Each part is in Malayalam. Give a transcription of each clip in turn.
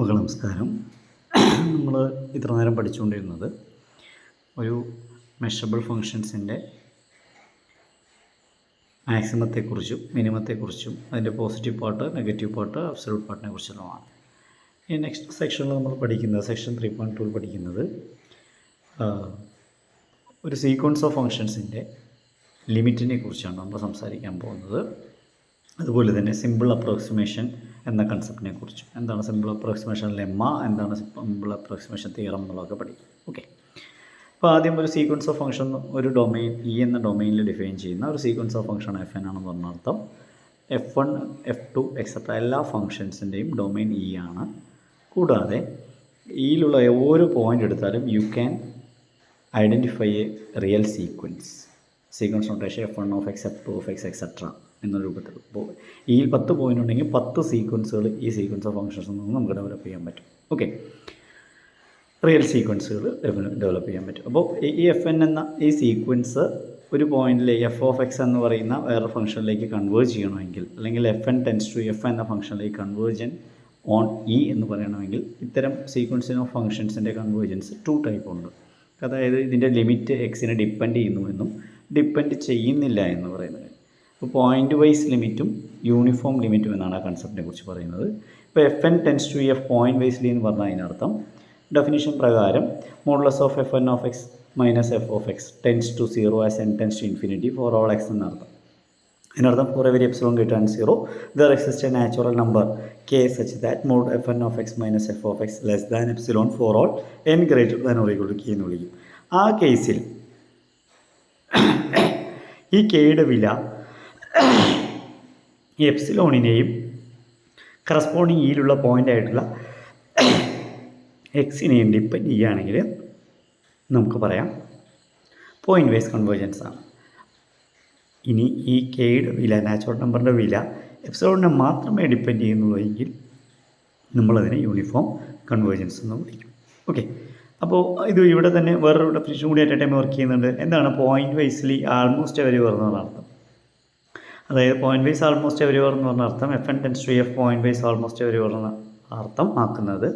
നമസ്കാരം. നമ്മൾ ഇത്ര നേരം പഠിച്ചുകൊണ്ടിരുന്നത് ഒരു മെഷറബിൾ ഫങ്ഷൻസിൻ്റെ മാക്സിമത്തെക്കുറിച്ചും മിനിമത്തെക്കുറിച്ചും അതിൻ്റെ positive part, negative part, absolute പാർട്ടിനെ കുറിച്ചുള്ളതാണ്. ഈ നെക്സ്റ്റ് സെക്ഷനിൽ നമ്മൾ പഠിക്കുന്നത് സെക്ഷൻ 3.2 പഠിക്കുന്നത് ഒരു സീക്വൻസ് ഓഫ് ഫങ്ഷൻസിൻ്റെ ലിമിറ്റിനെ കുറിച്ചാണ് നമ്മൾ സംസാരിക്കാൻ പോകുന്നത്. അതുപോലെ തന്നെ സിമ്പിൾ അപ്രോക്സിമേഷൻ എന്ന കൺസെപ്റ്റിനെ കുറിച്ചും, എന്താണ് സിമ്പിൾ അപ്രോക്സിമേഷൻ ലെമ്മ, എന്താണ് സിമ്പിൾ അപ്രോക്സിമേഷൻ തിയറം എന്നുള്ളതൊക്കെ പഠിക്കും. ഓക്കെ, അപ്പോൾ ആദ്യം ഒരു സീക്വൻസ് ഓഫ് ഫംഗ്ഷൻ ഒരു ഡൊമെയിൻ ഇ എന്ന ഡൊമെയിനിൽ ഡിഫൈൻ ചെയ്യുന്ന ഒരു sequence of function F N ആണെന്ന് പറഞ്ഞ അർത്ഥം F1 F2 എക്സെട്ര എല്ലാ ഫംഗ്ഷൻസിൻ്റെയും ഡൊമെയിൻ ഇ ആണ്. കൂടാതെ ഇയിലുള്ള ഓരോ പോയിൻ്റ് എടുത്താലും you can identify A real sequence notation F1 of X, F2 of X etcetera എന്ന രൂപത്തിൽ. അപ്പോൾ ഈ 10 പോയിൻ്റ് ഉണ്ടെങ്കിൽ 10 സീക്വൻസുകൾ ഈ സീക്വൻസ് ഓഫ് ഫംഗ്ഷൻസിൽ നിന്ന് നമുക്ക് ഡെവലപ്പ് ചെയ്യാൻ പറ്റും. ഓക്കെ, റിയൽ സീക്വൻസുകൾ ഡെവലപ്പ് ചെയ്യാൻ പറ്റും. അപ്പോൾ ഈ എഫ് എൻ എന്ന ഈ സീക്വൻസ് ഒരു പോയിന്റിൽ എഫ് ഓഫ് എക്സ് എന്ന് പറയുന്ന വേറെ ഫംഗ്ഷനിലേക്ക് കൺവേർജ് ചെയ്യണമെങ്കിൽ, അല്ലെങ്കിൽ F N tends to F എന്ന ഫംഗ്ഷനിലേക്ക് കൺവേർജൻ ഓൺ ഇ എന്ന് പറയണമെങ്കിൽ ഇത്തരം സീക്വൻസിന് ഓഫ് ഫംഗ്ഷൻസിൻ്റെ കൺവേർജൻസ് 2 ടൈപ്പ് ഉണ്ട്. അതായത് ഇതിൻ്റെ ലിമിറ്റ് എക്സിനെ ഡിപ്പെൻഡ് ചെയ്യുന്നുവെന്നും ഡിപ്പെൻഡ് ചെയ്യുന്നില്ല എന്ന് പറയുന്നത്. അപ്പോൾ പോയിൻ്റ് വൈസ് ലിമിറ്റും യൂണിഫോം ലിമിറ്റും എന്നാണ് ആ കൺസെപ്റ്റിനെ കുറിച്ച് പറയുന്നത്. ഇപ്പോൾ F N tends to F point wisely എന്ന് പറഞ്ഞാൽ അതിനർത്ഥം ഡെഫിനിഷൻ പ്രകാരം modulus of F N of X minus F of X tends to 0 as N tends to infinity for all X എന്നർത്ഥം. അതിനർത്ഥം for every epsilon greater than 0 there exist a natural number K such that mod F N of X minus F of X less than epsilon for all N greater than or equal to K എന്ന് വിളിക്കും. ആ കേസിൽ ഈ കെയുടെ വില ഈ എപ്സിലോണിനെയും കറസ്പോണ്ടിങ് ഇയിലുള്ള പോയിൻ്റ് ആയിട്ടുള്ള എക്സിനെയും ഡിപ്പെൻഡ് ചെയ്യുകയാണെങ്കിൽ നമുക്ക് പറയാം പോയിൻ്റ് വൈസ് കൺവേർജൻസ് ആണ്. ഇനി ഈ കെയുടെ വില, നാച്ചുറൽ നമ്പറിൻ്റെ വില എപ്സിലോണിനെ മാത്രമേ ഡിപ്പെൻഡ് ചെയ്യുന്നുള്ളൂ എങ്കിൽ നമ്മളതിനെ യൂണിഫോം കൺവേർജൻസ് എന്ന് വിളിക്കും. ഓക്കെ, അപ്പോൾ ഇത് ഇവിടെ തന്നെ വേറൊരു ഡെഫിനിഷൻ കൂടി അറ്റ് എ ടൈം വർക്ക് ചെയ്യുന്നുണ്ട്. എന്താണ് പോയിൻ്റ് വൈസ്ലി ആൾമോസ്റ്റ് എവരി വരുന്നതാണ് അർത്ഥം. അതായത് പോയിൻ്റ് വൈസ് ആൾമോസ്റ്റ് എവരി എന്ന് പറഞ്ഞ അർത്ഥം F N tends to F pointwise almost every എന്ന അർത്ഥം ആക്കുന്നത്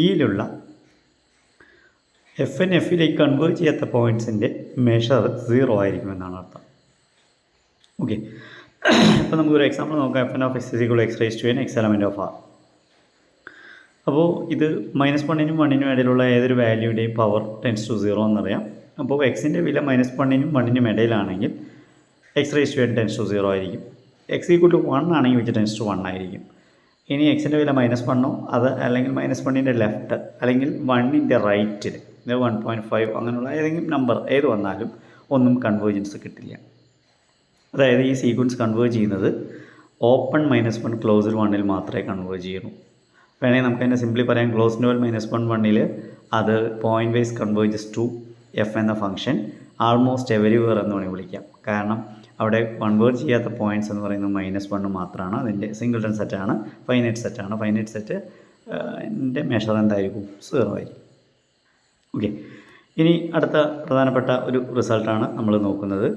ഇയിലുള്ള എഫ് എൻ എഫിലേക്ക് കൺവേർട്ട് ചെയ്യാത്ത പോയിൻറ്റ്സിൻ്റെ മെഷർ 0 ആയിരിക്കുമെന്നാണ് അർത്ഥം. ഓക്കെ, അപ്പോൾ നമുക്കൊരു എക്സാമ്പിൾ നോക്കാം. F N of X equal X raise to N X element of R. അപ്പോൾ ഇത് -1നും 1നും ഇടയിലുള്ള ഏതൊരു വാല്യൂയുടെയും പവർ ടെൻസ് ടു 0 എന്നറിയാം. അപ്പോൾ എക്സിൻ്റെ വില -1നും 1നും ഇടയിലാണെങ്കിൽ X raise to N tends to 0 ആയിരിക്കും. എക്സ് ഈക്വൽ ടു 1 ആണെങ്കിൽ വിച്ച് ടെൻസ് ടു 1 ആയിരിക്കും. ഇനി എക്സിൻ്റെ വില -1 അത് അല്ലെങ്കിൽ -1ൻ്റെ ലെഫ്റ്റ് അല്ലെങ്കിൽ 1ൻ്റെ റൈറ്റിൽ 1.5 അങ്ങനെയുള്ള ഏതെങ്കിലും നമ്പർ ഏത് വന്നാലും ഒന്നും കൺവേർജൻസ് കിട്ടില്ല. അതായത് ഈ സീക്വൻസ് കൺവേർജ് ചെയ്യുന്നത് ഓപ്പൺ -1 ക്ലോസ്ഡ് 1ൽ മാത്രമേ കൺവേർജ് ചെയ്യുള്ളൂ. വേണമെങ്കിൽ നമുക്ക് അതിനെ സിംപ്ലി പറയാം, ക്ലോസ് നോവൽ -1 അത് pointwise converges to F എന്ന ഫംഗ്ഷൻ ആൾമോസ്റ്റ് എവരിവെയർ എന്ന് വേണമെങ്കിൽ വിളിക്കാം. കാരണം അവിടെ കൺവേർജ് ചെയ്യാത്ത പോയിൻറ്റ്സ് എന്ന് പറയുന്നത് -1 മാത്രമാണ്. അതിൻ്റെ സിംഗിൾട്ടൺ സെറ്റാണ്, ഫൈനൈറ്റ് സെറ്റാണ്. ഫൈനൈറ്റ് സെറ്റ് എൻ്റെ മെഷർ എന്തായിരിക്കും? 0 ആയിരിക്കും. ഓക്കെ, ഇനി അടുത്ത പ്രധാനപ്പെട്ട ഒരു റിസൾട്ടാണ് നമ്മൾ നോക്കുന്നത്.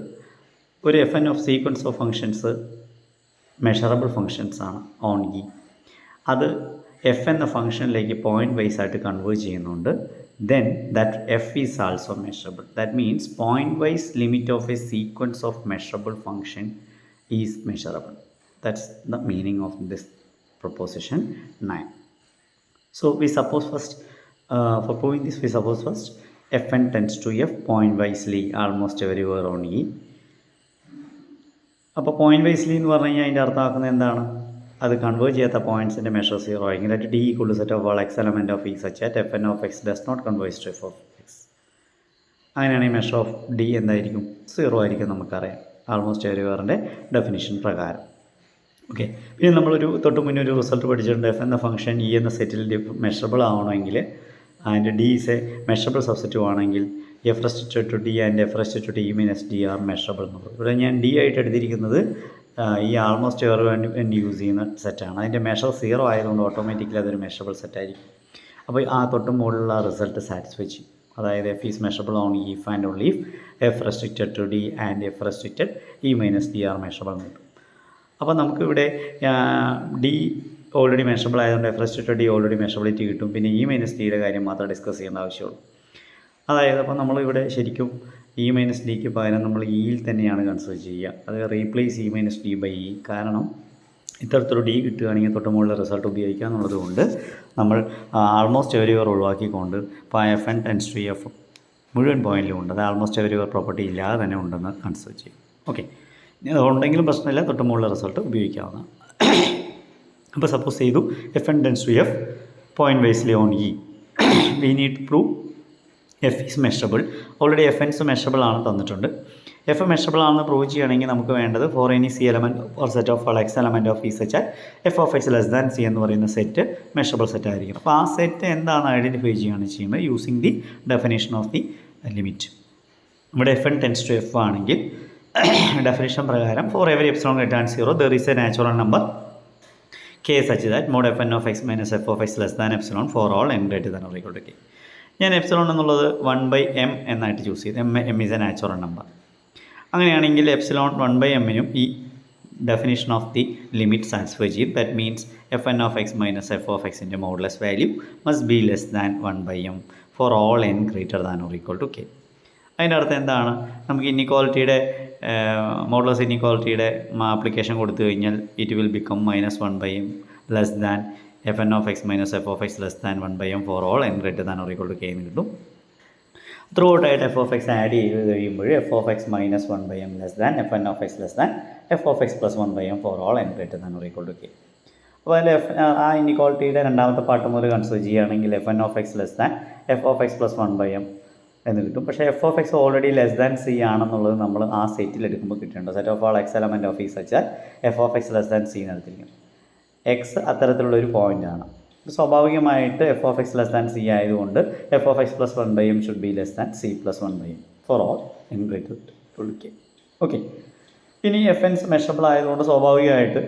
ഒരു F N of sequence of functions measurable functions ആണ് ഓൺ ഇ. അത് എഫ് എന്ന ഫംഗ്ഷനിലേക്ക് പോയിൻ്റ് വൈസ് ആയിട്ട് കൺവേർട്ട് ചെയ്യുന്നുണ്ട്. Then that f is also measurable. That means point wise limit of a sequence of measurable function is measurable. That's the meaning of this proposition 9. So we suppose first, for proving this we suppose first fn tends to f point wisely almost everywhere on E. അപ്പോൾ പോയിൻ്റ് വൈസ്ലി എന്ന് പറഞ്ഞു കഴിഞ്ഞാൽ അതിൻ്റെ അർത്ഥമാക്കുന്നത് എന്താണ്? അത് കൺവേർട്ട് ചെയ്യാത്ത പോയിൻറ്റ്സിൻ്റെ മെഷർ 0 ആയിരിക്കും. That D equal to set of all X element of E such that F N of X does not convert to F of X. അങ്ങനെയാണെങ്കിൽ മെഷർ ഓഫ് ഡി എന്തായിരിക്കും? 0 ആയിരിക്കും നമുക്കറിയാം, ആൾമോസ്റ്റ് എവരിവെയറിൻ്റെ ഡെഫിനിഷൻ പ്രകാരം. ഓക്കെ, പിന്നെ നമ്മളൊരു തൊട്ട് മുന്നേ ഒരു റിസൾട്ട് പഠിച്ചിട്ടുണ്ട്. എഫ് എന്ന ഫംഗ്ഷൻ ഇ എന്ന സെറ്റിൽ മെഷറബിൾ ആവണമെങ്കിൽ and D is a measurable സബ്സെറ്റീവ് ആണെങ്കിൽ F restricted to D and F restricted to E minus D are measurable എന്നുള്ളത്. ഇവിടെ ഞാൻ ഡി ആയിട്ട് എടുത്തിരിക്കുന്നത് ഈ ആൾമോസ്റ്റ് എവർ വേണ്ടി യൂസ് ചെയ്യുന്ന സെറ്റാണ്. അതിൻ്റെ മെഷർ 0 ആയതുകൊണ്ട് ഓട്ടോമാറ്റിക്കലി അതൊരു മെഷറബിൾ സെറ്റായിരിക്കും. അപ്പോൾ ആ തൊട്ട് മുകളിലുള്ള റിസൾട്ട് സാറ്റിസ്ഫൈ ചെയ്യും. അതായത് F is measurable on if and only if F restricted to D and F restricted E minus D are measurable എന്ന് കിട്ടും. അപ്പോൾ നമുക്കിവിടെ ഡി ഓൾറെഡി മെഷറബിൾ ആയതുകൊണ്ട് F/D ഓൾറെഡി മെഷറബിലിറ്റി കിട്ടും. പിന്നെ E-Dയുടെ കാര്യം മാത്രം ഡിസ്കസ് ചെയ്യേണ്ട ആവശ്യമുള്ളൂ. അതായത് അപ്പോൾ നമ്മളിവിടെ ശരിക്കും E-Dക്ക് പകരം നമ്മൾ ഇയിൽ തന്നെയാണ് കൺസിഡർ ചെയ്യുക. അത് റീപ്ലേസ് E-D/E. കാരണം ഇത്തരത്തിലൊരു ഡി കിട്ടുകയാണെങ്കിൽ തൊട്ട് മുകളിലെ റിസൾട്ട് ഉപയോഗിക്കുക എന്നുള്ളത് കൊണ്ട് നമ്മൾ ആൾമോസ്റ്റ് എവരിവർ ഒഴിവാക്കിക്കൊണ്ട് ഇപ്പോൾ FN ടെൻസ് ടു F മുഴുവൻ പോയിന്റിലും ഉണ്ട്. അത് ആൾമോസ്റ്റ് എവരിവർ പ്രോപ്പർട്ടി ഇല്ലാതെ തന്നെ ഉണ്ടെന്ന് കൺസിഡർ ചെയ്യും. ഓക്കെ, അതുണ്ടെങ്കിലും പ്രശ്നമില്ല, തൊട്ട് മുകളിലെ റിസൾട്ട് ഉപയോഗിക്കാവുന്നതാണ്. അപ്പോൾ സപ്പോസ് ചെയ്തു FN tends to F point wisely on E. We need to prove F is measurable. Already FNs measurable ആണ് തന്നിട്ടുണ്ട്. F മെഷറബിൾ ആണെന്ന് പ്രൂവ് ചെയ്യുകയാണെങ്കിൽ നമുക്ക് വേണ്ടത് for any C element or set of all X element of E such F of X less than C എന്ന് പറയുന്ന സെറ്റ് മെഷറബിൾ സെറ്റ് ആയിരിക്കും. അപ്പോൾ ആ സെറ്റ് എന്താണ് ഐഡൻറ്റിഫൈ ചെയ്യുകയാണ് ചെയ്യുന്നത് using the definition of the limit. ഇവിടെ FN ടെൻസ് ടു F ആണെങ്കിൽ ഡെഫിനേഷൻ പ്രകാരം four every epsilon greater than 0 there is a natural number K such that mod FN of X minus F of X less than epsilon for all n greater than or equal to K. ഞാൻ എപ്സിലോൺ എന്നുള്ളത് 1/m എന്നായിട്ട് ചൂസ് ചെയ്ത് m is a natural number. അങ്ങനെയാണെങ്കിൽ എപ്സിലോൺ 1/mനും ഈ definition of the limit satisfy ചെയ്യും. That means FN of X minus F of Xൻ്റെ modulus value must be less than 1/m for all n greater than or equal to K. അതിൻ്റെ അർത്ഥം എന്താണ്? നമുക്ക് ഇന്നിക്വാളിറ്റിയുടെ മോഡുലസ് ഇന്നിക്വാളിറ്റിയുടെ ആപ്ലിക്കേഷൻ കൊടുത്തു കഴിഞ്ഞാൽ it will become -1/m less than FN of X minus F of X less than 1/m for all n greater than or equal to K എന്ന് കിട്ടും. ത്രൂ ഔട്ടായിട്ട് F of X ആഡ് ചെയ്ത് കഴിയുമ്പോൾ F of X minus 1/m less than FN of X less than F of X plus 1/m for all n greater than or equal to K. അപ്പോൾ അതിൽ ആ ഇന്നിക്വാളിറ്റിയുടെ രണ്ടാമത്തെ പാർട്ട് മുതൽ കൺസിഡർ ചെയ്യുകയാണെങ്കിൽ FN of X less than F of X plus 1/m എന്ന് കിട്ടും. പക്ഷേ F of X already less than C ആണെന്നുള്ളത് നമ്മൾ ആ സെറ്റിൽ എടുക്കുമ്പോൾ കിട്ടേണ്ട set of all X element of E such F of X less than C എന്ന് എടുത്തിരിക്കും. X അത്തരത്തിലുള്ളൊരു പോയിൻ്റാണ്. സ്വാഭാവികമായിട്ട് F of X less than C ആയതുകൊണ്ട് F of X plus 1/m should be less than C plus 1/m for all n greater to K. Okay, ഇനി FNs മെഷറബിൾ ആയതുകൊണ്ട് സ്വാഭാവികമായിട്ട്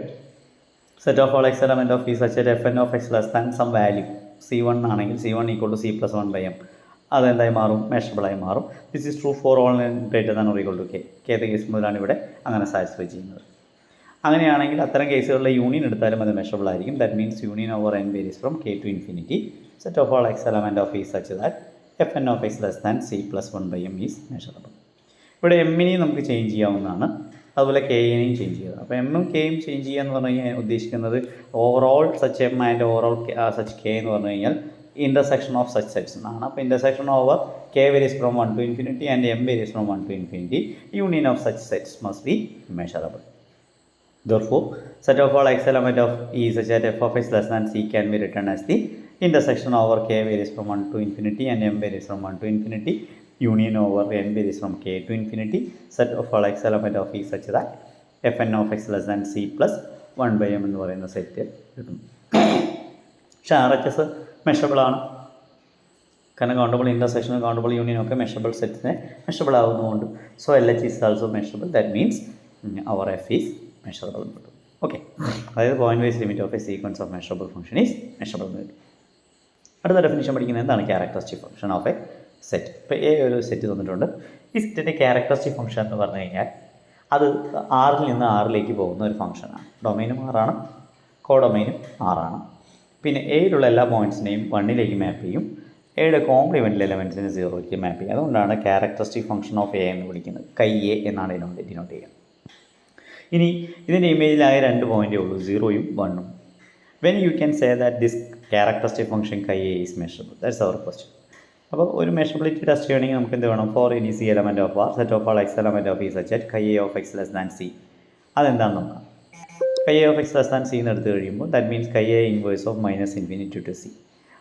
set of all X element of E such FN of X less than some value C1 ആണെങ്കിൽ C1 equal to C plus 1/m അതെന്തായി മാറും? മെഷറബിളായി മാറും. This is true for all n greater than or equal to K. Kth case മുതലാണ് ഇവിടെ അങ്ങനെ സാറ്റിസ്ഫൈ ചെയ്യുന്നത്. അങ്ങനെയാണെങ്കിൽ അത്തരം കേസുകളിലെ യൂണിയൻ എടുത്താലും അത് മെഷറബിൾ ആയിരിക്കും. That means union over n varies from K to infinity. Set of all X element of E such that FN of X less than C plus 1/m is measurable. ഇവിടെ എമ്മിനെയും നമുക്ക് ചേഞ്ച് ചെയ്യാവുന്നതാണ്, അതുപോലെ Kനെയും ചേഞ്ച് ചെയ്യുക. അപ്പോൾ എമ്മും Kയും ചേഞ്ച് ചെയ്യുക എന്ന് പറഞ്ഞു കഴിഞ്ഞാൽ ഉദ്ദേശിക്കുന്നത് overall such M and overall such K എന്ന് പറഞ്ഞു കഴിഞ്ഞാൽ intersection of such sets എന്നാണ്. അപ്പോൾ intersection over K varies from 1 to infinity and M varies from 1 to infinity. Union of such sets must be measurable. Therefore, set of all X element of E such that F of X less than C can be written as the intersection over K varies from 1 to infinity and M varies from 1 to infinity. Union over N varies from K to infinity. Set of all X element of E such that FN of X less than C plus 1/m എന്ന് പറയുന്ന സെറ്റ് കിട്ടും. പക്ഷേ RHS മെഷറബിൾ ആണ്, കാരണം കൗണ്ടബിൾ ഇൻ്റർസെക്ഷനും കൗണ്ടബിൾ യൂണിയനും ഒക്കെ മെഷറബിൾ സെറ്റിനെ മെഷറബിൾ ആകുന്നതുകൊണ്ട് so LH is also measurable. That means our F is measurable എന്ന് കിട്ടും. ഓക്കെ, അതായത് point wise limit of a sequence of measurable function is measurable എന്ന് കിട്ടും. അടുത്ത ഡെഫിനിഷൻ പഠിക്കുന്നത് എന്താണ് characteristic function of a set. ഇപ്പോൾ ഒരു സെറ്റ് തന്നിട്ടുണ്ട്. ഈ സെറ്റിൻ്റെ ക്യാരക്ടറിസ്റ്റിക് ഫംഗ്ഷൻ എന്ന് പറഞ്ഞു കഴിഞ്ഞാൽ അത് ആറിൽ നിന്ന് ആറിലേക്ക് പോകുന്ന ഒരു ഫംഗ്ഷനാണ്. ഡൊമൈനും ആറാണ്, കോഡൊമൈനും ആറാണ്. പിന്നെ എയിലുള്ള എല്ലാ പോയിൻറ്റ്സിനെയും 1ലേക്ക് മാപ്പ് ചെയ്യും. എയുടെ കോംപ്ലിമെൻ്റൽ എലമെൻറ്റ്സിനെ 0ലേക്ക് മാപ്പ് ചെയ്യും. അതുകൊണ്ടാണ് ക്യാരക്ടറിസ്റ്റിക് ഫംഗ്ഷൻ ഓഫ് എ എന്ന് വിളിക്കുന്നത്. A എന്നാണ് ഡിനോട്ട് ചെയ്യുക. ഇനി ഇതിൻ്റെ ഇമേജിലായ 2 പോയിൻ്റേ ഉള്ളൂ, 0യും 1ഉം. When you can say that this characteristic function A is measurable? That's our question. അപ്പോൾ ഒരു മെഷറബിലിറ്റി ടെസ്റ്റ് ചെയ്യണമെങ്കിൽ നമുക്ക് എന്ത് വേണം? For any C element of R set of all X element of E such that A of X less than C. അതെന്താണെന്ന് നോക്കാം. A of X less than C എന്ന് എടുത്തു കഴിയുമ്പോൾ that means A inverse of -∞ to C.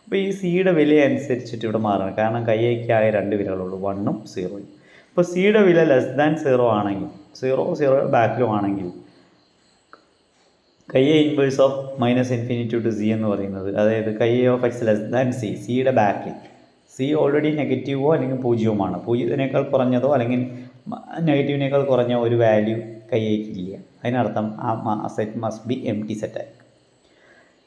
അപ്പോൾ ഈ സിയുടെ വില അനുസരിച്ചിട്ട് ഇവിടെ മാറണം, കാരണം Aക്ക് ആകെ 2 വിലകളുള്ളൂ, 1ഉം 0യും. അപ്പോൾ സിയുടെ വില ലെസ് ദാൻ 0 ആണെങ്കിൽ 0 ബാക്കിലും ആണെങ്കിൽ A inverse of -∞ to C എന്ന് പറയുന്നത്, അതായത് A of X less than C, സിയുടെ ബാക്കിൽ C ഓൾറെഡി നെഗറ്റീവോ അല്ലെങ്കിൽ 0വുമാണ്. 0-നേക്കാൾ കുറഞ്ഞതോ അല്ലെങ്കിൽ നെഗറ്റീവിനേക്കാൾ കുറഞ്ഞ ഒരു വാല്യൂ Aക്ക് ഇല്ല. അതിനർത്ഥം ആ set must be empty സെറ്റായിരിക്കും.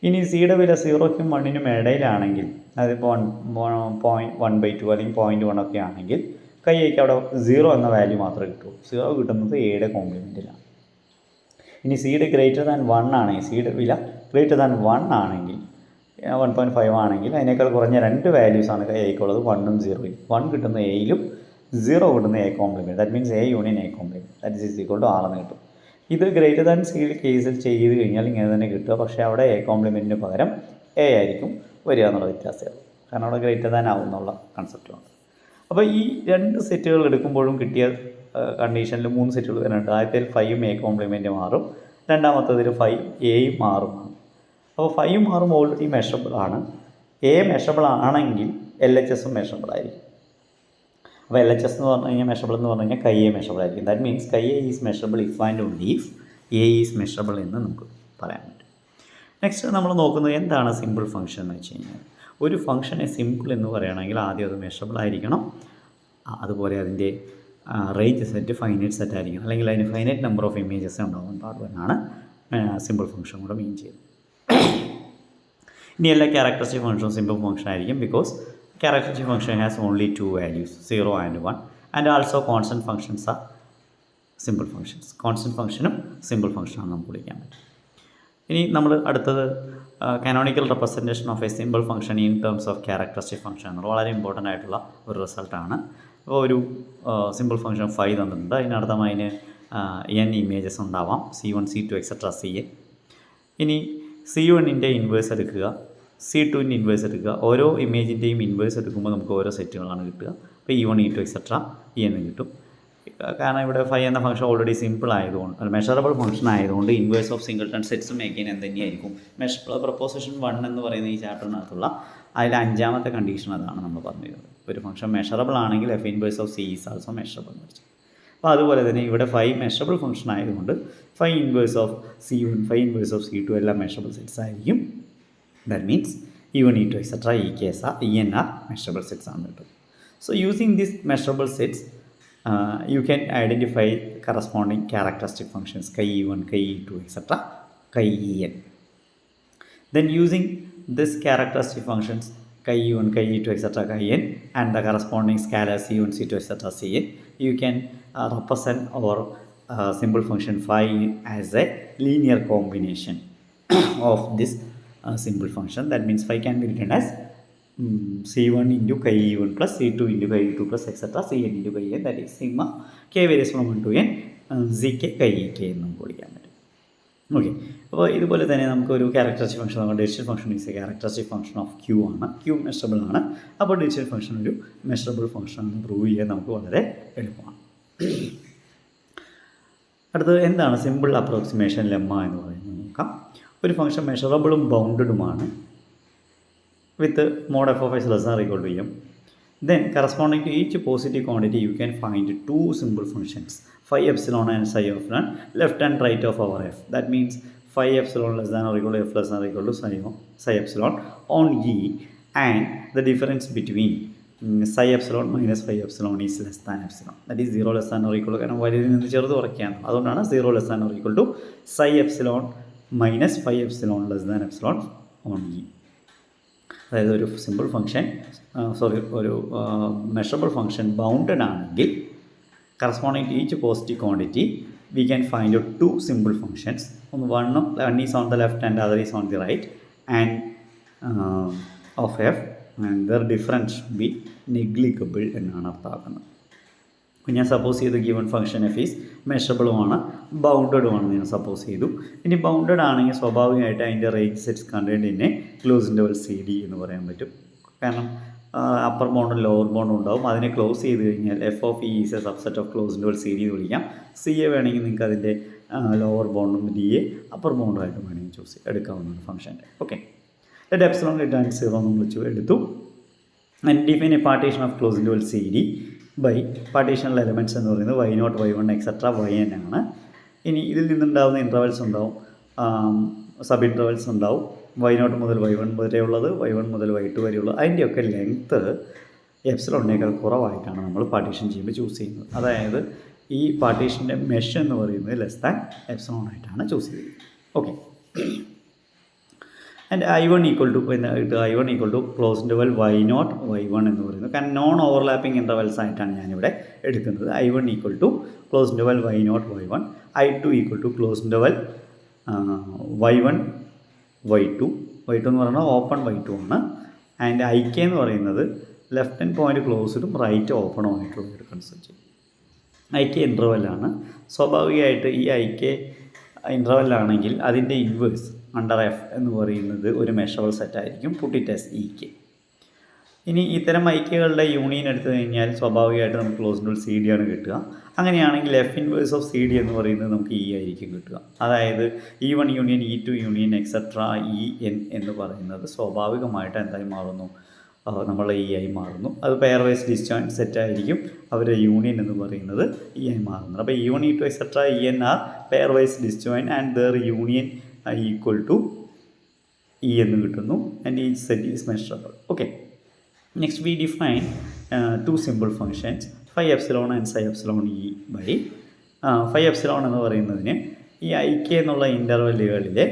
ഇനി സിയുടെ വില 0ക്കും 1നും ഇടയിലാണെങ്കിൽ, അതിപ്പോൾ 1/2 അല്ലെങ്കിൽ 0.1 ഒക്കെ ആണെങ്കിൽ Aക്ക് അവിടെ 0 എന്ന വാല്യൂ മാത്രമേ കിട്ടുള്ളൂ. 0 കിട്ടുന്നത് എയുടെ കോംപ്ലിമെൻറ്റിലാണ്. ഇനി സിയുടെ ഗ്രേറ്റർ ദാൻ 1 ആണെങ്കിൽ, സിയുടെ വില ഗ്രേറ്റർ ദാൻ 1 ആണെങ്കിൽ 1.5 ആണെങ്കിൽ അതിനേക്കാൾ കുറഞ്ഞ 2 വാല്യൂസാണ് എയ്ക്കുള്ളത്, 1ഉം 0യും. 1 കിട്ടുന്ന എയിലും 0 കിട്ടുന്ന A complement. That means A union A complement. That is equal to 6 എന്ന് കിട്ടും. ഇത് ഗ്രേറ്റർ ദാൻ സി കേസിൽ ചെയ്ത് കഴിഞ്ഞാൽ ഇങ്ങനെ തന്നെ കിട്ടുക. പക്ഷേ അവിടെ എ കോംപ്ലിമെൻറ്റിന് പകരം എ ആയിരിക്കും വരിക എന്നുള്ള വ്യത്യാസമാണ്. കാരണം അവിടെ ഗ്രേറ്റർ ദാൻ ആവും എന്നുള്ള കൺസെപ്റ്റുണ്ട്. അപ്പോൾ ഈ 2 സെറ്റുകൾ എടുക്കുമ്പോഴും കിട്ടിയ കണ്ടീഷനിൽ 3 സെറ്റുകൾ വരുന്നുണ്ട്. ആദ്യത്തിൽ 5ഉം എ കോംപ്ലിമെൻറ്റ് മാറും, രണ്ടാമത്തതിൽ 5 എയും മാറുമാണ്. അപ്പോൾ 5 മാറും ഓൾറെഡി മെഷറബിൾ ആണ്. എ മെഷറബിൾ ആണെങ്കിൽ LHSഉം മെഷറബിൾ ആയിരിക്കും. അപ്പോൾ LHS എന്ന് പറഞ്ഞു കഴിഞ്ഞാൽ മെഷറബിൾ എന്ന് പറഞ്ഞു കഴിഞ്ഞാൽ കൈ എ മെഷറബിൾ ആയിരിക്കും. That means chi A is measurable if and only if A is measurable എന്ന് നമുക്ക് പറയാൻ പറ്റും. നെക്സ്റ്റ് നമ്മൾ നോക്കുന്നത് എന്താണ് സിമ്പിൾ ഫംഗ്ഷൻ എന്ന് വെച്ച് കഴിഞ്ഞാൽ, ഒരു ഫംഗ്ഷനെ സിമ്പിൾ എന്ന് പറയുകയാണെങ്കിൽ ആദ്യം അത് മെഷറബിൾ ആയിരിക്കണം, അതുപോലെ അതിൻ്റെ റേഞ്ച് സെറ്റ് ഫൈനൈറ്റ് സെറ്റ് ആയിരിക്കണം, അല്ലെങ്കിൽ അതിന് ഫൈനൈറ്റ് നമ്പർ ഓഫ് ഇമേജസ് ഉണ്ടാവാൻ പാടുമെന്നാണ് സിമ്പിൾ ഫംഗ്ഷൻ കൂടെ മീൻ ചെയ്യുന്നത്. ഇനി എല്ലാ ക്യാരക്ടറിസ്റ്റിക് ഫംഗ്ഷനും സിമ്പിൾ ഫംഗ്ഷൻ ആയിരിക്കും, because characteristic function has only 2 values, 0 and 1, and also constant functions are simple functions. Constant ഫംഗ്ഷനും സിമ്പിൾ ഫംഗ്ഷനാണ് നമുക്ക് വിളിക്കാൻ പറ്റും. ഇനി നമ്മൾ അടുത്തത് canonical representation of A simple function in terms of characteristic function എന്നത് വളരെ ഇമ്പോർട്ടൻ്റ് ആയിട്ടുള്ള ഒരു റിസൾട്ടാണ്. അപ്പോൾ ഒരു സിമ്പിൾ ഫംഗ്ഷൻ 5 തന്നിട്ടുണ്ട്, അതിനർത്ഥം അതിന് n ഇമേജസ് ഉണ്ടാവാം, C1 C2 എക്സെട്ര Cn. ഇനി C1ൻ്റെ ഇൻവേഴ്സ് എടുക്കുക, C2ൻ്റെ ഇൻവേഴ്സ് എടുക്കുക. ഓരോ ഇമേജിൻ്റെയും ഇൻവേഴ്സ് എടുക്കുമ്പോൾ നമുക്ക് ഓരോ സെറ്റുകളാണ് കിട്ടുക. അപ്പോൾ E1 E2 എക്സെട്ര എന്ന് കിട്ടും. കാരണം ഇവിടെ 5 എന്ന ഫംഗ്ഷൻ ഓൾറെഡി സിമ്പിൾ ആയതുകൊണ്ട്, മെഷറബിൾ ഫംഗ്ഷൻ ആയതുകൊണ്ട് ഇൻവേഴ്സ് ഓഫ് സിംഗിൾട്ടൺ സെറ്റ്സും മേക്കിൻ എന്ത് തന്നെയായിരിക്കും, പ്രൊപ്പോസിഷൻ 1 എന്ന് പറയുന്ന ഈ ചാപ്റ്ററിനകത്തുള്ള അതിൽ 5ാമത്തെ കണ്ടീഷൻ അതാണ് നമ്മൾ പറഞ്ഞിരുന്നത്. ഒരു ഫംഗ്ഷൻ മെഷറബിൾ ആണെങ്കിൽ F inverse of C is also measurable എന്ന് വെച്ചു. അപ്പോൾ അതുപോലെ തന്നെ ഇവിടെ 5 മെഷറബിൾ ഫംഗ്ഷൻ ആയതുകൊണ്ട് 5 inverse of C1 5 inverse of C2 എല്ലാം മെഷറബിൾ സെറ്റ്സ് ആയിരിക്കും. That means E1 E2 etc. En are measurable sets ആണ് കിട്ടും. So using these measurable sets you can identify corresponding characteristic functions chi E1 chi E2 etc. chi En. Then using this characteristic functions chi E1 chi E2 etc. chi En and the corresponding scalar C1 C2 etc. Cn, you can represent our simple function phi as a linear combination of this simple function. That means phi can be written as C1 into chi E1 plus C2 into chi E2 plus etc. Cn into chi En, that is sigma k varies from 1 to n zk chi ek എന്നും വിളിക്കാൻ പറ്റും. ഓക്കെ, അപ്പോൾ ഇതുപോലെ തന്നെ നമുക്കൊരു ക്യാരക്ടറിസ്റ്റിക് ഫംഗ്ഷൻ, നമ്മുടെ digital function is a characteristic function of Q ആണ്. ക്യൂ മെഷറബിൾ ആണ്. അപ്പോൾ ഡിജിറ്റൽ ഫംഗ്ഷൻ ഒരു മെഷറബിൾ ഫംഗ്ഷൻ ആണെന്ന് പ്രൂവ് ചെയ്യാൻ നമുക്ക് വളരെ എളുപ്പമാണ്. അടുത്തത് എന്താണ് സിമ്പിൾ അപ്രോക്സിമേഷൻ ലെമ്മ എന്ന് പറയുന്നത് നോക്കാം. ഒരു ഫംഗ്ഷൻ മെഷറബിളും ബൗണ്ടഡുമാണ് with mod f of x less than or equal to m. Then corresponding to each positive quantity you can find 2 simple functions, phi epsilon and psi epsilon, left and right of our f. That means phi epsilon less than or equal to f less than or equal to psi epsilon on E, and the difference between psi epsilon minus phi epsilon is less than epsilon. That is 0 less than or equal to, കാരണം വലുതിൽ നിന്ന് ചെറുത് കുറയ്ക്കുകയാണ്, അതുകൊണ്ടാണ് 0 less than or equal to psi epsilon minus 5 epsilon less than epsilon on E. അതായത് ഒരു സിമ്പിൾ ഫംഗ്ഷൻ ഒരു മെഷറബിൾ ഫംഗ്ഷൻ ബൗണ്ടഡ് ആണെങ്കിൽ corresponding to each positive quantity we can find out 2 simple functions. one is on the left and other is on the right and of f, and their difference should be negligible എന്നാണ് അർത്ഥമാക്കുന്നത്. അപ്പോൾ ഞാൻ സപ്പോസ് ചെയ്ത് ഗിവൺ ഫംഗ്ഷൻ എഫ് ഈസ് മെഷറബിളുമാണ് ബൗണ്ടഡുമാണെന്ന് ഞാൻ സപ്പോസ് ചെയ്തു. ഇനി ബൗണ്ടഡ് ആണെങ്കിൽ സ്വാഭാവികമായിട്ട് അതിൻ്റെ range sets content in A close interval CD എന്ന് പറയാൻ പറ്റും. കാരണം അപ്പർ ബൗണ്ടും ലോവർ ബൗണ്ടും ഉണ്ടാവും. അതിനെ ക്ലോസ് ചെയ്ത് കഴിഞ്ഞാൽ F of E is a subset of close interval CD എന്ന് വിളിക്കാം. CA വേണമെങ്കിൽ നിങ്ങൾക്ക് അതിൻ്റെ ലോവർ ബൗണ്ടും DA അപ്പർ ബൗണ്ടുമായിട്ട് വേണമെങ്കിൽ എടുക്കാവുന്നതാണ് ഫംഗ്ഷൻ്റെ. Okay, let epsilon greater than 0 നമ്മൾ എടുത്തു. And define a partition of close interval CD by partitional elements എന്ന് പറയുന്നത് y0 y1 എക്സെട്ര yn ആണ്. ഇനി ഇതിൽ നിന്നുണ്ടാകുന്ന ഇൻ്റർവൽസ് ഉണ്ടാവും, സബ് ഇൻ്റർവൽസ് ഉണ്ടാവും. y0 മുതൽ y1 വരെ ഉള്ളത്, y1 മുതൽ y2 വരെയുള്ളത്, അതിൻ്റെയൊക്കെ ലെങ്ത്ത് എപ്സിലോണിനേക്കാൾ കുറവായിട്ടാണ് നമ്മൾ പാർട്ടീഷൻ ചെയ്യുമ്പോൾ ചൂസ് ചെയ്യുന്നത്. അതായത് ഈ പാർട്ടീഷൻ്റെ മെഷ് എന്ന് പറയുന്നത് ലെസ് ദാൻ എപ്സിലോൺ ആയിട്ടാണ് ചൂസ് ചെയ്തത്. Okay, and I1 equal to I1 equal to close interval y0 y1 എന്ന് പറയുന്നത്, കാരണം നോൺ ഓവർലാപ്പിംഗ് ഇൻ്റർവൽസ് ആയിട്ടാണ് ഞാനിവിടെ എടുക്കുന്നത്. I1 equal to close interval y0 y1, I2 equal to close interval y1 y2 എന്ന് പറയുന്നത് ഓപ്പൺ y2 ആണ്. ആൻഡ് ഐ കെ എന്ന് പറയുന്നത് ലെഫ്റ്റ് ഹാൻഡ് പോയിൻ്റ് ക്ലോസ്ഡും റൈറ്റ് ഓപ്പണും ആയിട്ടുള്ള ഒരു കൺസെപ്റ്റ്. I K ഇൻ്റർവെല്ലാണ്. സ്വാഭാവികമായിട്ട് ഈ ഐ കെ ഇൻ്റർവെല്ലാണെങ്കിൽ അതിൻ്റെ ഇൻവേഴ്സ് അണ്ടർ എഫ് എന്ന് പറയുന്നത് ഒരു മെഷറബിൾ സെറ്റായിരിക്കും. Put it as E K. ഇനി ഇത്തരം ഐ കെകളുടെ യൂണിയൻ എടുത്തു കഴിഞ്ഞാൽ സ്വാഭാവികമായിട്ട് നമുക്ക് ക്ലോസ്ഡ് സി ഡി ആണ് കിട്ടുക. അങ്ങനെയാണെങ്കിൽ F inverse of C D എന്ന് പറയുന്നത് നമുക്ക് ഇ ആയിരിക്കും കിട്ടുക. അതായത് E1 union E2 union etcetera EN എന്ന് പറയുന്നത് സ്വാഭാവികമായിട്ട് എന്തായി മാറുന്നു, നമ്മൾ ഇ ആയി മാറുന്നു. അത് പെയർ വൈസ് ഡിസ്ജോയിൻറ്റ് സെറ്റ് ആയിരിക്കും. അവരുടെ യൂണിയൻ എന്ന് പറയുന്നത് ഇ ആയി മാറുന്നത്. അപ്പോൾ E1 E2 etcetera EN are pairwise disjoint and their union equal to E എന്ന് കിട്ടുന്നു. And each set is measurable. Okay, next we define two simple functions phi epsilon and psi epsilon e by phi epsilon എന്ന് പറയുന്നതിന് ഈ ഐ കെ എന്നുള്ള ഇൻ്റർവെല്ലുകളിലെ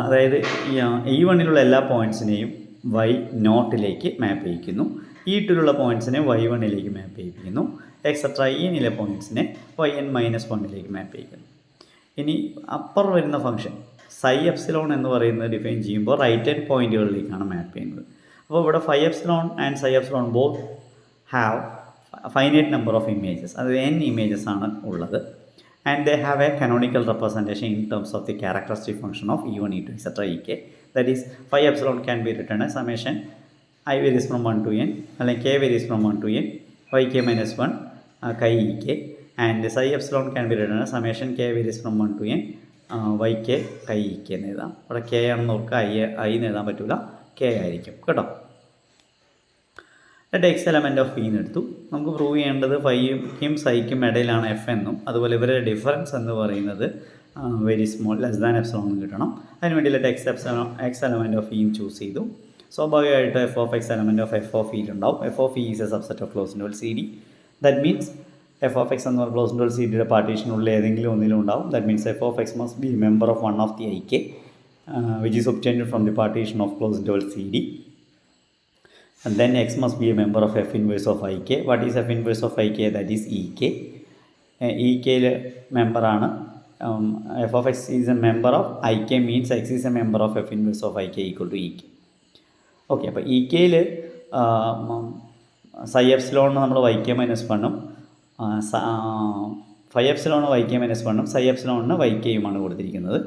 അതായത് E1ലുള്ള എല്ലാ പോയിൻറ്റ്സിനെയും y0ലേക്ക് മാപ്പ് ചെയ്യിക്കുന്നു. E2ലുള്ള പോയിൻറ്റ്സിനെ y1ലേക്ക് മാപ്പ് ചെയ്യിപ്പിക്കുന്നു. എക്സെട്ര ENലെ പോയിൻറ്റ്സിനെ yn-1ലേക്ക് മാപ്പ് ചെയ്യിക്കുന്നു. ഇനി അപ്പർ വരുന്ന ഫംഗ്ഷൻ psi epsilon എന്ന് പറയുന്നത് ഡിഫൈൻ ചെയ്യുമ്പോൾ റൈറ്റ് ഹാൻഡ് പോയിൻറ്റുകളിലേക്കാണ് മാപ്പ് ചെയ്യുന്നത്. അപ്പോൾ ഇവിടെ phi epsilon and psi epsilon both have finite number of images, അത് n ഇമേജസ് ആണ് ഉള്ളത്. And they have A canonical representation in terms of the characteristic function of E1 E2 etc. ek. That is phi epsilon can be return A summation I varies from 1 to n അല്ലെങ്കിൽ k varies from 1 to n yk minus 1 chi ek. And psi epsilon can be return A summation k varies from 1 to n yk chi ek എന്ന് എഴുതാം. അവിടെ k ആണെന്ന് ഓർക്കുക, i എന്ന് എഴുതാൻ പറ്റില്ല, k ആയിരിക്കും കേട്ടോ. എക്സ് എലമെൻറ്റ് ഓഫ് എന്ന് എടുത്തു. നമുക്ക് പ്രൂവ് ചെയ്യേണ്ടത് ഫൈക്കും സൈക്കും ഇടയിലാണ് എഫ് എന്നും അതുപോലെ ഇവരുടെ ഡിഫറൻസ് എന്ന് പറയുന്നത് very small less than epsilon എന്ന് കിട്ടണം. അതിനുവേണ്ടി എക്സ് എലമെൻറ്റ് ഓഫ് ഇയും ചൂസ് ചെയ്തു. സ്വാഭാവികമായിട്ട് F of X element of F of ഉണ്ടാവും. F of is a subset of close interval C D. That means F of X എന്ന് പറഞ്ഞ ക്ലോസ് ഇൻ്റർവൽ സി ഡിയുടെ പാർട്ടീഷനുള്ളിൽ ഏതെങ്കിലും ഒന്നിലും ഉണ്ടാവും. That means F of X must be member of one of the I K which is obtained from the partition of closed interval CD. And then x must be a member of f inverse of ik. What is f inverse of ik? That is ek. ek member ആണ്. f of x is a member of ik means x is a member of f inverse of ik equal to ek. Okay, അപ്പോൾ ekയിൽ psi epsilon നമ്മൾ yk minus 1ഉം phi epsilon yk minus 1ഉം psi epsilon ykയുമാണ് കൊടുത്തിരിക്കുന്നത്.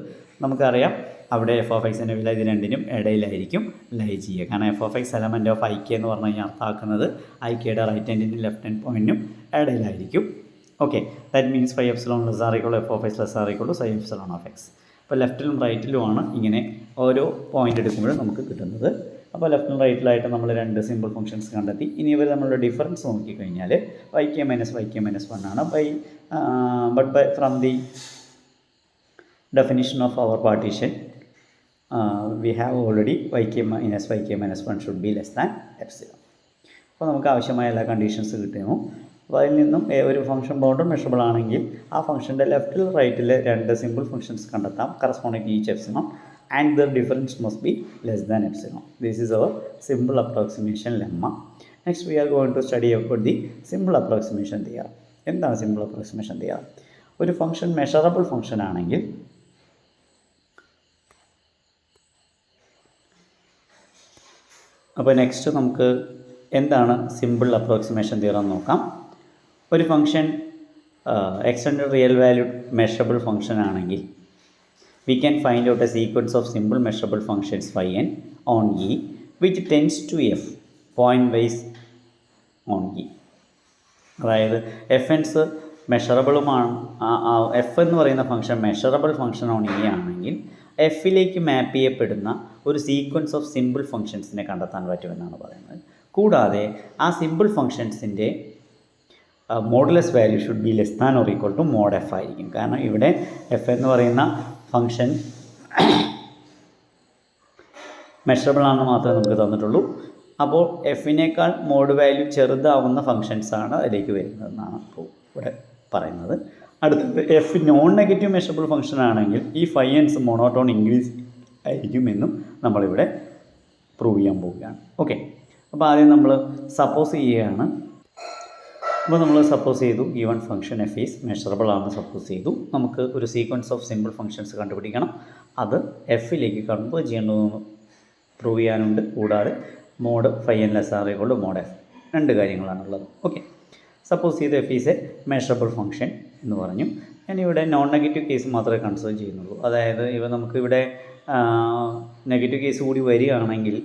നമുക്കറിയാം അവിടെ എഫ് ഓഫ് എക്സിൻ്റെ വില ഇത് രണ്ടിനും ഇടയിലായിരിക്കും ലൈ ചെയ്യുക. കാരണം F of X element of I K എന്ന് പറഞ്ഞു കഴിഞ്ഞാൽ അർത്ഥമാക്കുന്നത് ഐ കെയുടെ റൈറ്റ് ഹാൻഡിനും ലെഫ്റ്റ് ഹാൻഡ് പോയിൻറ്റിനും ഇടയിലായിരിക്കും. Okay, that means phi epsilon less or equal F of X less or equal psi epsilon of X. അപ്പോൾ ലെഫ്റ്റിലും റൈറ്റിലുമാണ് ഇങ്ങനെ ഓരോ പോയിൻ്റ് എടുക്കുമ്പോഴും നമുക്ക് കിട്ടുന്നത്. അപ്പോൾ ലെഫ്റ്റിലും റൈറ്റിലായിട്ട് നമ്മൾ രണ്ട് സിമ്പിൾ ഫംഗ്ഷൻസ് കണ്ടെത്തി. ഇനി ഇവർ നമ്മളുടെ ഡിഫറൻസ് നോക്കിക്കഴിഞ്ഞാൽ വൈ കെ മൈനസ് 1 ആണ്. But from the definition of our partition we have already yk minus 1 should be less than epsilon. അപ്പോൾ നമുക്ക് ആവശ്യമായ എല്ലാ കണ്ടീഷൻസ് കിട്ടുന്നു. അപ്പോൾ അതിൽ നിന്നും ഒരു ഫംഗ്ഷൻ ബൗണ്ടർ മെഷറബിൾ ആണെങ്കിൽ ആ ഫംഗ്ഷൻ്റെ ലെഫ്റ്റിൽ റൈറ്റിൽ രണ്ട് സിമ്പിൾ ഫംഗ്ഷൻസ് കണ്ടെത്താം corresponding to each epsilon and their difference must be less than epsilon. This is our simple approximation lemma. Next we are going to study about the simple approximation theorem. എന്താണ് സിമ്പിൾ അപ്രോക്സിമേഷൻ തിയറം? ഒരു ഫംഗ്ഷൻ മെഷറബിൾ ഫംഗ്ഷൻ ആണെങ്കിൽ അപ്പോൾ നെക്സ്റ്റ് നമുക്ക് എന്താണ് സിമ്പിൾ അപ്രോക്സിമേഷൻ തിയറം നോക്കാം. ഒരു function extend real valued measurable function ആണെങ്കിൽ we can find out a sequence of simple measurable functions phi n on E which tends to f pointwise on E. അതായത് എഫ് എൻസ് മെഷറബിളുമാണ്. എഫ് എന്ന് പറയുന്ന function measurable function on E ആണെങ്കിൽ എഫിലേക്ക് മാപ്പ് ചെയ്യപ്പെടുന്ന ഒരു സീക്വൻസ് ഓഫ് സിമ്പിൾ ഫംഗ്ഷൻസിനെ കണ്ടെത്താൻ പറ്റുമെന്നാണ് പറയുന്നത്. കൂടാതെ ആ സിമ്പിൾ ഫംഗ്ഷൻസിൻ്റെ modulus value should be less than or equal to mod f ആയിരിക്കും. കാരണം ഇവിടെ എഫ് എന്ന് പറയുന്ന ഫംഗ്ഷൻ മെഷറബിൾ ആണെന്ന് മാത്രമേ നമുക്ക് തന്നിട്ടുള്ളൂ. അപ്പോൾ എഫിനേക്കാൾ മോഡ് വാല്യൂ ചെറുതാവുന്ന ഫംഗ്ഷൻസാണ് അതിലേക്ക് വരുന്നതെന്നാണ് ഇപ്പോൾ ഇവിടെ പറയുന്നത്. അടുത്തത് F non negative measurable function ആണെങ്കിൽ ഈ ഫൈ എൻസ് മോണോട്ടോൺ ഇൻക്രീസ് ആയിരിക്കുമെന്നും നമ്മളിവിടെ പ്രൂവ് ചെയ്യാൻ പോവുകയാണ്. ഓക്കെ, അപ്പോൾ ആദ്യം നമ്മൾ സപ്പോസ് ചെയ്യുകയാണ് അപ്പോൾ നമ്മൾ സപ്പോസ് ചെയ്തു given function F is measurable ആണെന്ന് സപ്പോസ് ചെയ്തു. നമുക്ക് ഒരു സീക്വൻസ് ഓഫ് സിമ്പിൾ ഫംഗ്ഷൻസ് കണ്ടുപിടിക്കണം. അത് എഫിലേക്ക് കൺവേർട്ട് ചെയ്യേണ്ടതെന്ന് പ്രൂവ് ചെയ്യാനുണ്ട്. കൂടാതെ mod phi n less or equal to mod f, രണ്ട് കാര്യങ്ങളാണുള്ളത്. ഓക്കെ, സപ്പോസ് ചെയ്ത് f is a measurable function എന്ന് പറഞ്ഞു. ഞാനിവിടെ നോൺ നെഗറ്റീവ് കേസ് മാത്രമേ കൺസിഡർ ചെയ്യുന്നുള്ളൂ. അതായത് നമുക്കിവിടെ നെഗറ്റീവ് കേസ് കൂടി വരികയാണെങ്കിൽ,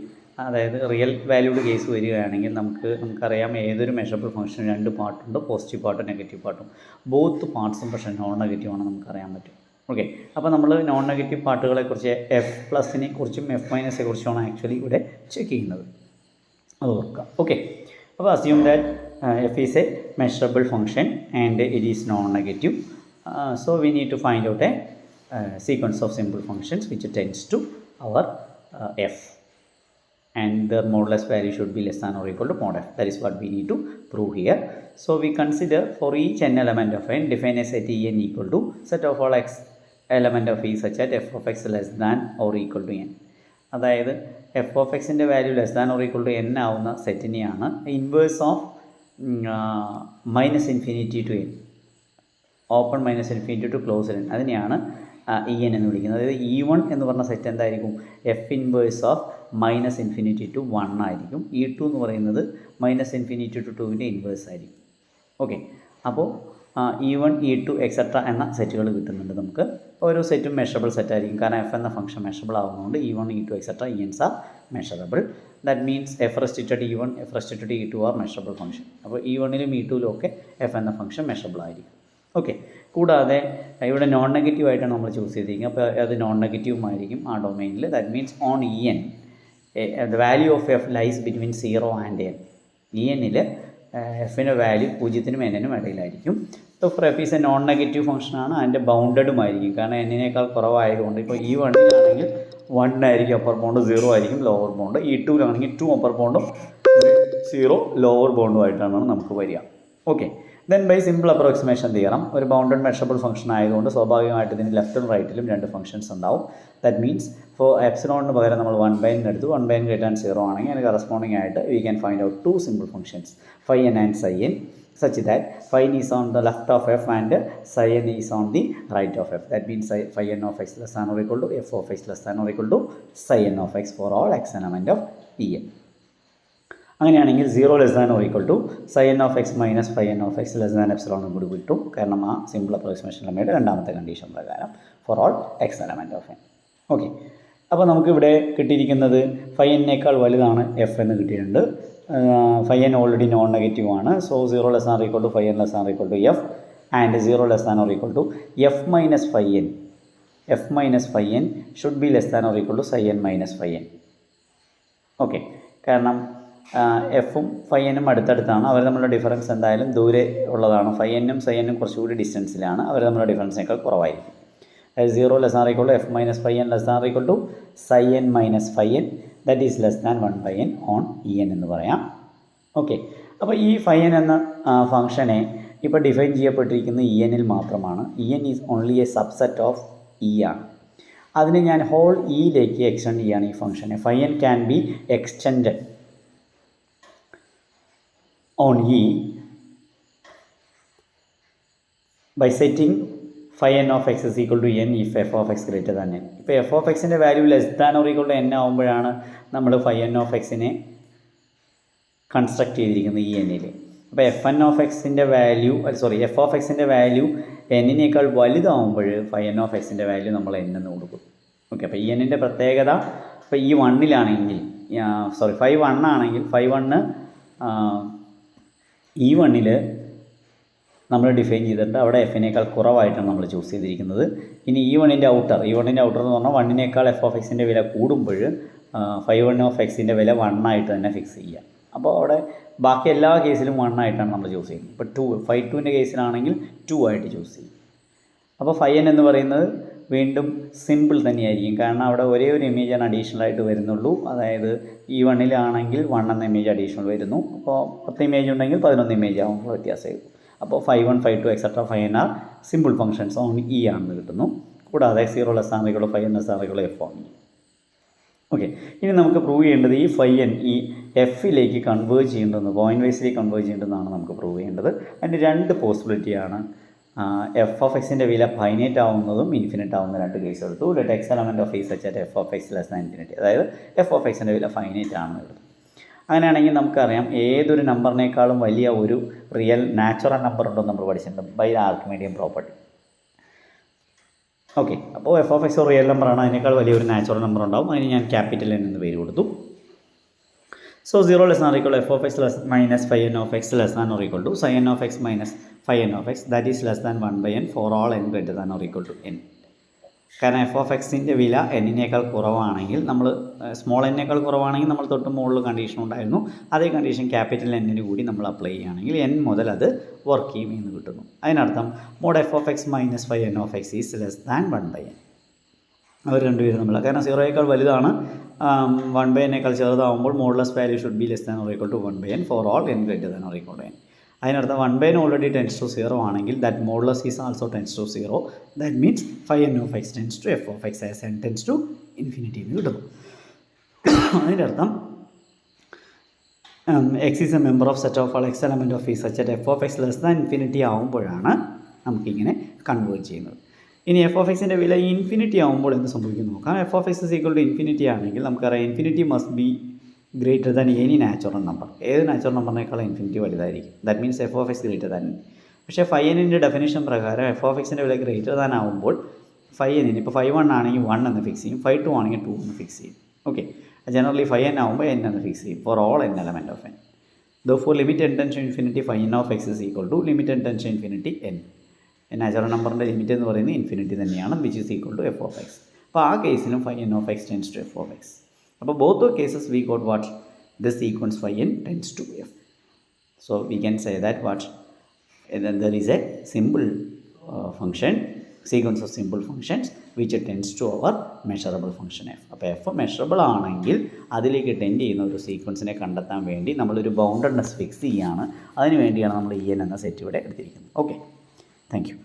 അതായത് റിയൽ വാല്യൂഡ് കേസ് വരികയാണെങ്കിൽ നമുക്കറിയാം ഏതൊരു മെഷറബിൾ ഫംഗ്ഷനും രണ്ട് പാർട്ടുണ്ട്, പോസിറ്റീവ് പാർട്ടും നെഗറ്റീവ് പാർട്ടും. ബോത്ത് പാർട്സും പക്ഷേ നോൺ നെഗറ്റീവ് ആണെന്ന് നമുക്കറിയാൻ പറ്റും. ഓക്കെ, അപ്പോൾ നമ്മൾ നോൺ നെഗറ്റീവ് പാർട്ടുകളെക്കുറിച്ച് എഫ് പ്ലസിനെ കുറിച്ചും എഫ് മൈനസിനെ കുറിച്ചുമാണ് ആക്ച്വലി ഇവിടെ ചെക്ക് ചെയ്യുന്നത്. അത് ഓർക്കാം. ഓക്കെ, അപ്പോൾ assume that f is a measurable function and it is non negative. So we need to find out a sequence of simple functions which tends to our f, and their modulus value should be less than or equal to mod f. That is what we need to prove here. So we consider for each n element of n, define a set en equal to set of all x element of e such that f of x less than or equal to n. അതായത് എഫ് ഓഫ് എക്സിൻ്റെ value less than or equal to n ആവുന്ന സെറ്റിനെയാണ് inverse of minus infinity to n, open minus infinity to close n, അതിനെയാണ് ഇ എൻ എന്ന് വിളിക്കുന്നത്. അതായത് E1 എന്ന് പറഞ്ഞ സെറ്റ് എന്തായിരിക്കും? F inverse of minus infinity to 1 ആയിരിക്കും. E2 എന്ന് പറയുന്നത് മൈനസ് ഇൻഫിനിറ്റി ടു 2ൻ്റെ ഇൻവേഴ്സ് ആയിരിക്കും. ഓക്കെ, അപ്പോൾ E1 E2 എക്സെട്ര എന്ന സെറ്റുകൾ കിട്ടുന്നുണ്ട് നമുക്ക്. ഓരോ സെറ്റും മെഷറബിൾ സെറ്റായിരിക്കും, കാരണം എഫ് എന്ന ഫംഗ്ഷൻ മെഷറബിൾ ആവുന്നതുകൊണ്ട് E1 E2 etcetera ENs are measurable. That means f restricted E1 f restricted E2 are measurable function. അപ്പോൾ E1ലും E2ലും ഒക്കെ എഫ് എന്ന ഫംഗ്ഷൻ മെഷറബിൾ ആയിരിക്കും. ഓക്കെ, കൂടാതെ ഇവിടെ നോൺ നെഗറ്റീവ് ആയിട്ടാണ് നമ്മൾ ചൂസ് ചെയ്തിരിക്കുന്നത്. അപ്പോൾ അത് നോൺ നെഗറ്റീവും ആയിരിക്കും ആ ഡൊമൈനിൽ. That means on EN the value of f lies between 0 and n. ENൽ എഫിൻ്റെ വാല്യൂ 0നും n-നും ഇടയിലായിരിക്കും. So for f is a non negative ഫംഗ്ഷനാണ്, അതിൻ്റെ ബൗണ്ടഡും ആയിരിക്കും, കാരണം n-നേക്കാൾ കുറവായതുകൊണ്ട്. ഇപ്പോൾ E1ലാണെങ്കിൽ 1 ആയിരിക്കും അപ്പർ ബൗണ്ട്, 0 ആയിരിക്കും ലോവർ ബൗണ്ട്. E2ലാണെങ്കിൽ 2 അപ്പർ ബൗണ്ടും 0 ലോവർ ബൗണ്ടും ആയിട്ടാണ് നമുക്ക് വരിക. Okay, then bye simple approximation theorem, ഒരു ബൗണ്ടഡ് മെഷറബിൾ ഫംഗ്ഷൻ ആയതുകൊണ്ട് സ്വാഭാവികമായിട്ട് ഇതിന് ലെഫ്റ്റും റൈറ്റിലും രണ്ട് ഫംഗ്ഷൻസ് ഉണ്ടാവും. ദാറ്റ് മീൻസ് ഫോർ എപ്സിലോണിന് പകരം നമ്മൾ 1/n എടുത്തു. 1/n > 0 ആണെങ്കിൽ അതിന് കറസ്പോണ്ടിങ് ആയിട്ട് we can find out two simple functions, phi n and psi n, such that phi n is on the left of f and psi n is on the right of f. That means phi n of x less than or equal to f of x less than or equal to psi n of x for all x element of En. അങ്ങനെയാണെങ്കിൽ 0 less than or equal to psi n of X minus phi n of X less than എപ്സിലോണും കൂടി കിട്ടും, കാരണം ആ സിമ്പിൾ അപ്രോക്സിമേഷൻ ലെമ്മയുടെ രണ്ടാമത്തെ കണ്ടീഷൻ പ്രകാരം for all X element of n. Okay, അപ്പോൾ നമുക്കിവിടെ കിട്ടിയിരിക്കുന്നത് ഫൈ എന്നേക്കാൾ വലുതാണ് എഫ് എന്ന് കിട്ടിയിട്ടുണ്ട്. Phi n already non negative ആണ്. So 0 less than or equal to phi n less than or equal to f and 0 less than or equal to f minus phi n. F minus phi n should be less than or equal to psi n minus phi n. Okay, കാരണം എഫും ഫൈ എന്നും അടുത്തടുത്താണ്, അവർ തമ്മിലുള്ള ഡിഫറൻസ് എന്തായാലും ദൂരെ ഉള്ളതാണ്. ഫൈ എന്നും സൈ എന്നും കുറച്ചുകൂടി ഡിസ്റ്റൻസിലാണ്, അവർ തമ്മിലുള്ള ഡിഫറൻസിനേക്കാൾ കുറവായിരിക്കും. അതായത് 0 less than equal to f minus phi n less than equal to psi n minus phi n, that is less than 1/n on EN എന്ന് പറയാം. ഓക്കെ, അപ്പോൾ ഈ ഫൈ എൻ എന്ന ഫംഗ്ഷനെ ഇപ്പോൾ ഡിഫൈൻ ചെയ്യപ്പെട്ടിരിക്കുന്നത് ENൽ മാത്രമാണ്. EN is only A subset of E ആണ്. അതിന് ഞാൻ ഹോൾ ഇയിലേക്ക് എക്സ്റ്റെൻഡ് ചെയ്യുകയാണ് ഈ ഫംഗ്ഷനെ. Phi N can be extended on E by setting phi n of x is equal to n if f of x greater than n. ഇപ്പോൾ എഫ് ഓഫ് എക്സിൻ്റെ value less than or equal to n ആകുമ്പോഴാണ് നമ്മൾ ഫൈ എൻ ഓഫ് എക്സിനെ കൺസ്ട്രക്ട് ചെയ്തിരിക്കുന്നത് ENൽ. അപ്പോൾ എഫ് എൻ ഓഫ് എക്സിൻ്റെ വാല്യൂ എഫ് ഓഫ് എക്സിൻ്റെ വാല്യൂ n-നേക്കാൾ വലുതാവുമ്പോൾ ഫൈ എൻ ഓഫ് എക്സിൻ്റെ വാല്യൂ നമ്മൾ n എന്ന് കൊടുക്കും. ഓക്കെ, അപ്പോൾ ENൻ്റെ പ്രത്യേകത, ഇപ്പോൾ E1ലാണെങ്കിൽ ഫൈ 1 ആണെങ്കിൽ ഫൈ 1 E1ൽ നമ്മൾ ഡിഫൈൻ ചെയ്തിട്ട് അവിടെ എഫിനേക്കാൾ കുറവായിട്ടാണ് നമ്മൾ ചൂസ് ചെയ്തിരിക്കുന്നത്. ഇനി E1ൻ്റെ ഔട്ടർ എന്ന് പറഞ്ഞാൽ 1-നേക്കാൾ എഫ് ഓഫ് എക്സിൻ്റെ വില കൂടുമ്പോൾ ഫൈ 1 ഓഫ് എക്സിൻ്റെ വില 1 ആയിട്ട് തന്നെ ഫിക്സ് ചെയ്യുക. അപ്പോൾ അവിടെ ബാക്കി എല്ലാ കേസിലും 1 ആയിട്ടാണ് നമ്മൾ ചൂസ് ചെയ്യുന്നത്. ഇപ്പോൾ ഫൈ 2ൻ്റെ കേസിലാണെങ്കിൽ 2 ആയിട്ട് ചൂസ് ചെയ്യും. അപ്പോൾ ഫൈ എൻ എന്ന് പറയുന്നത് വീണ്ടും സിമ്പിൾ തന്നെയായിരിക്കും, കാരണം അവിടെ ഒരേ ഒരു ഇമേജാണ് അഡീഷണൽ ആയിട്ട് വരുന്നുള്ളൂ. അതായത് E1ലാണെങ്കിൽ 1 എന്ന ഇമേജ് അഡീഷണൽ വരുന്നു. അപ്പോൾ 10 ഇമേജ് ഉണ്ടെങ്കിൽ 11 ഇമേജ് ആകുമ്പോൾ വ്യത്യാസമായിരിക്കും. അപ്പോൾ phi 1 phi 2 etcetera phi n are simple functions on E ആണെന്ന് കിട്ടുന്നു. കൂടാതെ 0 less than equal to phi n less than equal to f on E. Okay, ഇനി നമുക്ക് പ്രൂവ് ചെയ്യേണ്ടത് ഈ ഫൈ എൻ ഈ എഫിലേക്ക് കൺവേർജ് ചെയ്യേണ്ടതെന്ന് പോയിൻറ്റ് വൈസിലേക്ക് കൺവേർജ് ചെയ്യേണ്ടതെന്നാണ് നമുക്ക് പ്രൂവ് ചെയ്യേണ്ടത്. അതിൻ്റെ രണ്ട് പോസിബിലിറ്റിയാണ്. എഫ് ഓഫ് എക്സിൻ്റെ വില ഫൈനൈറ്റ് ആവുന്നതും ഇൻഫിനിറ്റ് ആവുന്ന രണ്ട് കേസ് എടുത്തു. Let X element of E such that F of X less than infinity, അതായത് എഫ് ഓഫ് എക്സിൻ്റെ വില ഫൈനൈറ്റ് ആണെന്ന് എടുത്തു. അങ്ങനെയാണെങ്കിൽ നമുക്കറിയാം ഏതൊരു നമ്പറിനേക്കാളും വലിയ ഒരു റിയൽ നാച്ചുറൽ നമ്പർ ഉണ്ടെന്ന് നമ്മൾ പഠിച്ചിട്ടുണ്ട് ബൈ ആർക്കിമീഡിയൻ പ്രോപ്പർട്ടി. ഓക്കെ, അപ്പോൾ എഫ് ഓഫ് എക്സ് ഒരു റിയൽ നമ്പറാണ്, അതിനേക്കാൾ വലിയൊരു നാച്ചുറൽ നമ്പർ ഉണ്ടാവും. അതിന് ഞാൻ ക്യാപിറ്റൽ എൻ എന്ന് പേര് കൊടുത്തു. So 0 less or equal f of X less minus phi n of X less than or equal to psi n of X minus phi n of x that is less than 1/n for all N greater than or equal to n. കാരണം എഫ് ഓഫ് എക്സിൻ്റെ വില എന്നിനേക്കാൾ കുറവാണെങ്കിൽ നമ്മൾ സ്മോൾ എന്നേക്കാൾ കുറവാണെങ്കിൽ നമ്മൾ തൊട്ട് മുകളിൽ കണ്ടീഷൻ ഉണ്ടായിരുന്നു. അതേ കണ്ടീഷൻ ക്യാപിറ്റൽ എന്നിന് കൂടി നമ്മൾ അപ്ലൈ ചെയ്യുകയാണെങ്കിൽ എൻ മുതൽ അത് വർക്ക് ചെയ്യും എന്ന് കിട്ടുന്നു. അതിനർത്ഥം mod f of X minus phi n of x is less than 1/n. അവർ രണ്ടുപേരും നമ്മൾ, കാരണം 0യേക്കാൾ വലുതാണ് 1/n ചെറുതാവുമ്പോൾ modulus value should be less than or equal to 1/n for all N greater than or equal to n. അതിനർത്ഥം 1/n ഓൾറെഡി ടെൻസ് ടു 0 ആണെങ്കിൽ that modulus is also tends to 0. That means phi n of X tends to F of x as N tends to infinity എന്ന് കിട്ടുന്നു. അതിൻ്റെ അർത്ഥം X is A member of set of all X element of E such that F of X less than infinity ആകുമ്പോഴാണ് നമുക്കിങ്ങനെ കൺവേർട്ട് ചെയ്യുന്നത്. ഇനി എഫ് ഓഫ് എക്സിൻ്റെ വില ഇൻഫിനിറ്റി ആകുമ്പോൾ എന്ത് സംഭവിക്കും നോക്കാം. F of x is equal to infinity ആണെങ്കിൽ നമുക്കറിയാം infinity must be greater than any natural number. ഏത് നാച്ചുറൽ നമ്പറിനേക്കാളും ഇൻഫിനിറ്റി വലുതായിരിക്കും. That means F of x greater than. പക്ഷേ ഫൈ എന്നിൻ്റെ ഡെഫിനേഷൻ പ്രകാരം എഫ് ഓഫ് എക്സിൻ്റെ വില ഗ്രേറ്റർ ദാൻ ആകുമ്പോൾ ഫൈ എന്നിന് ഇപ്പോൾ ഫൈ 1 ആണെങ്കിൽ 1 എന്ന് ഫിക്സ് ചെയ്യും, ഫൈ 2 ആണെങ്കിൽ 2 എന്ന് ഫിക്സ് ചെയ്യും. ഓക്കെ, ജനറലി ഫൈ എൻ ആകുമ്പോൾ എൻ എന്ന് ഫിക്സ് ചെയ്യും for all n element of n. Though for limit n tends to infinity phi n of x is equal to limit n tends to infinity n. Natural നമ്പറിൻ്റെ ലിമിറ്റ് എന്ന് പറയുന്നത് ഇൻഫിനിറ്റി തന്നെയാണ്, which is equal to F of X. അപ്പോൾ ആ കേസിലും phi n of X tends to F of X. അപ്പോൾ both cases we got what this sequence phi n tends to f. So we can say that what there is a simple function, sequence of simple functions which tends to our measurable function f. അപ്പോൾ f മെഷറബിൾ ആണെങ്കിൽ അതിലേക്ക് ടെൻഡ് ചെയ്യുന്ന ഒരു സീക്വൻസിനെ കണ്ടെത്താൻ വേണ്ടി നമ്മളൊരു ബൗണ്ടഡ്നെസ് ഫിക്സ് ചെയ്യുകയാണ്. അതിന് വേണ്ടിയാണ് നമ്മൾ en എന്ന സെറ്റ് ഇവിടെ എടുത്തിരിക്കുന്നത്. Okay, thank you.